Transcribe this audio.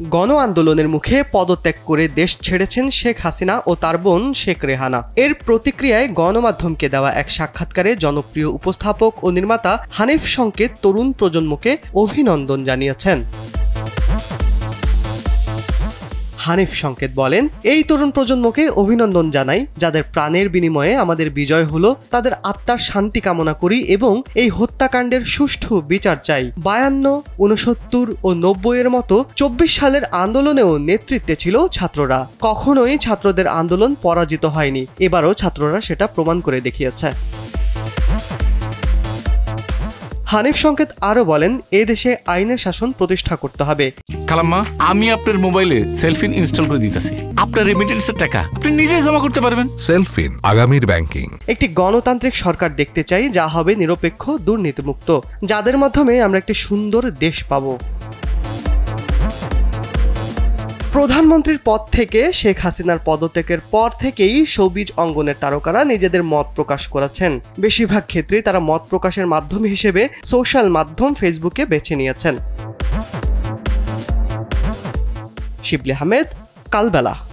গণ আন্দোলনের মুখে পদত্যাগ করে দেশ ছেড়েছেন শেখ হাসিনা ও তার বোন শেখ রেহানা। এর প্রতিক্রিয়ায় গণমাধ্যমকে দেওয়া এক সাক্ষাৎকারে জনপ্রিয় উপস্থাপক ও নির্মাতা হানিফ সংকেত তরুণ প্রজন্মকে অভিনন্দন জানিয়েছেন। হানিফ সংকেত বলেন, এই তরুণ প্রজন্মকে অভিনন্দন জানাই, যাদের প্রাণের বিনিময়ে আমাদের বিজয় হলো। তাদের আত্মার শান্তি কামনা করি এবং এই হত্যাকাণ্ডের সুষ্ঠু বিচার চাই। 52, 69 ও 90 এর মতো 24 সালের আন্দোলনেও নেতৃত্বে ছিল ছাত্ররা। কখনোই ছাত্রদের আন্দোলন পরাজিত হয়নি। এবারও ছাত্ররা সেটা প্রমাণ করে দেখিয়েছে। হানিফ সংকেত আরো বলেন, এ দেশে আইনের শাসন প্রতিষ্ঠা করতে হবে। খালাম্মা, আমি আপনার মোবাইলে সেলফিন ইনস্টল করে দিতেছি। আপনার রেমিটেন্সের টাকা আপনি নিজেই জমা করতে পারবেন। সেলফিন, আগামীর ব্যাংকিং। একটি গণতান্ত্রিক সরকার দেখতে চাই, যা হবে নিরপেক্ষ, দুর্নীতিমুক্ত, যাদের মাধ্যমে আমরা একটি সুন্দর দেশ পাব। প্রধানমন্ত্রীর পদ থেকে শেখ হাসিনার পদত্যাগের পর থেকেই শোবিজ অঙ্গনের তারকারা নিজেদের মত প্রকাশ করেছেন। বেশিরভাগ ক্ষেত্রেই তারা মত প্রকাশের মাধ্যম হিসেবে সোশ্যাল মাধ্যম ফেসবুকে বেছে নিয়েছেন। শিবলি আহমেদ, কালবেলা।